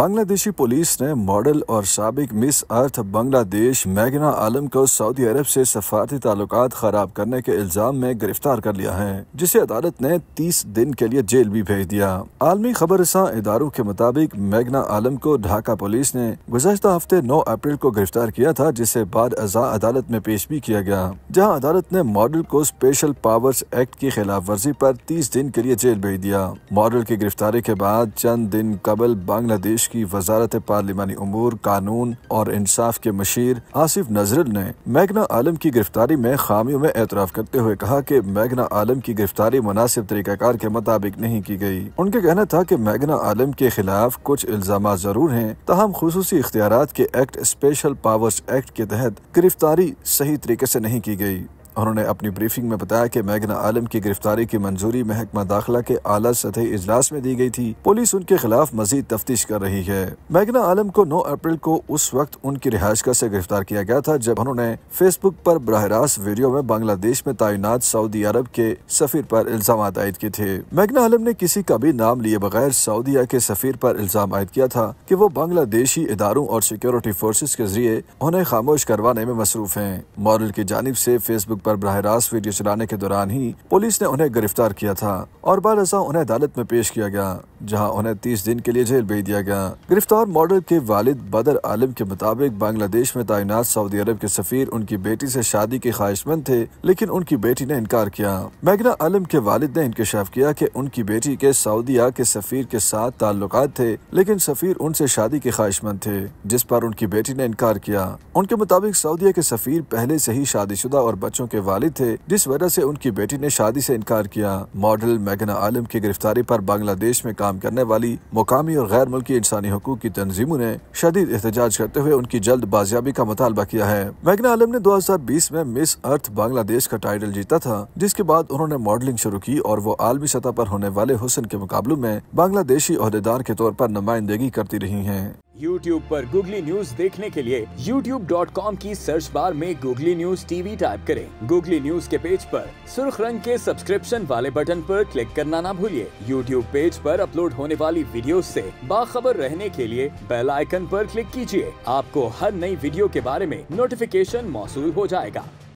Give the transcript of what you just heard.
بنگلہ دیشی پولیس نے ماڈل اور سابق مس ارتھ بنگلہ دیش میگنا عالم کو سعودی عرب سے سفارتی تعلقات خراب کرنے کے الزام میں گرفتار کر لیا ہے، جسے عدالت نے 30 دن کے لیے جیل بھی بھیج دیا۔ عالمی خبر رساں اداروں کے مطابق میگنا عالم کو ڈھاکہ پولیس نے گزشتہ ہفتے 9 اپریل کو گرفتار کیا تھا، جسے بعد ازاں عدالت میں پیش بھی کیا گیا، جہاں عدالت نے ماڈل کو اسپیشل پاورز ایکٹ کی خلاف ورزی پر 30 دن کے لیے جیل بھیج دیا۔ ماڈل کی گرفتاری کے بعد چند دن قبل بنگلہ دیش کی وزارت پارلیمانی امور، قانون اور انصاف کے مشیر آصف نذرل نے میگنا عالم کی گرفتاری میں خامیوں میں اعتراف کرتے ہوئے کہا کہ میگنا عالم کی گرفتاری مناسب طریقہ کار کے مطابق نہیں کی گئی۔ ان کا کہنا تھا کہ میگنا عالم کے خلاف کچھ الزامات ضرور ہیں، تاہم خصوصی اختیارات کے ایکٹ اسپیشل پاورز ایکٹ کے تحت گرفتاری صحیح طریقے سے نہیں کی گئی۔ انہوں نے اپنی بریفنگ میں بتایا کہ میگنا عالم کی گرفتاری کی منظوری محکمہ داخلہ کے اعلیٰ سطحی اجلاس میں دی گئی تھی۔ پولیس ان کے خلاف مزید تفتیش کر رہی ہے۔ میگنا عالم کو 9 اپریل کو اس وقت ان کی رہائش گاہ سے گرفتار کیا گیا تھا جب انہوں نے فیس بک پر براہ راست ویڈیو میں بنگلہ دیش میں تعینات سعودی عرب کے سفیر پر الزامات عائد کیے تھے۔ میگنا عالم نے کسی کا بھی نام لیے بغیر سعودیہ کے سفیر پر الزام عائد کیا تھا کہ وہ بنگلہ دیشی اداروں اور سیکیورٹی فورسز کے ذریعے انہیں خاموش کروانے میں مصروف ہیں۔ ماڈل کی جانب سے فیس بک پر براہ راست ویڈیو چلانے کے دوران ہی پولیس نے انہیں گرفتار کیا تھا اور بعد ازاں انہیں عدالت میں پیش کیا گیا، جہاں انہیں 30 دن کے لیے جیل بھیج دیا گیا۔ گرفتار ماڈل کے والد بدر عالم کے مطابق بنگلہ دیش میں تعینات سعودی عرب کے سفیر ان کی بیٹی سے شادی کے خواہشمند تھے، لیکن ان کی بیٹی نے انکار کیا۔ میگنا عالم کے والد نے انکشاف کیا کہ ان کی بیٹی کے سعودیہ کے سفیر کے ساتھ تعلقات تھے، لیکن سفیر ان سے شادی کے خواہشمند تھے، جس پر ان کی بیٹی نے انکار کیا۔ ان کے مطابق سعودیہ کے سفیر پہلے سے ہی شادی شدہ اور بچوں کے والد تھے، جس وجہ سے ان کی بیٹی نے شادی سے انکار کیا۔ ماڈل میگنا عالم کی گرفتاری پر بنگلہ دیش میں کام کرنے والی مقامی اور غیر ملکی انسانی حقوق کی تنظیموں نے شدید احتجاج کرتے ہوئے ان کی جلد بازیابی کا مطالبہ کیا ہے۔ میگنا عالم نے 2020 میں مس ارتھ بنگلہ دیش کا ٹائٹل جیتا تھا، جس کے بعد انہوں نے ماڈلنگ شروع کی اور وہ عالمی سطح پر ہونے والے حسن کے مقابلوں میں بنگلہ دیشی عہدیدار کے طور پر نمائندگی کرتی رہی ہیں۔ YouTube پر گوگلی نیوز دیکھنے کے لیے youtube.com کی سرچ بار میں googly news T V type کریں۔ گوگلی نیوز کے پیج پر سرخ رنگ کے سبسکرپشن والے بٹن پر کلک کرنا نہ بھولیے۔ YouTube پیج پر اپلوڈ ہونے والی ویڈیوز سے باخبر رہنے کے لیے بیل آئیکن پر کلک کیجیے۔ آپ کو ہر نئی ویڈیو کے بارے میں نوٹیفیکیشن موصول ہو جائے گا۔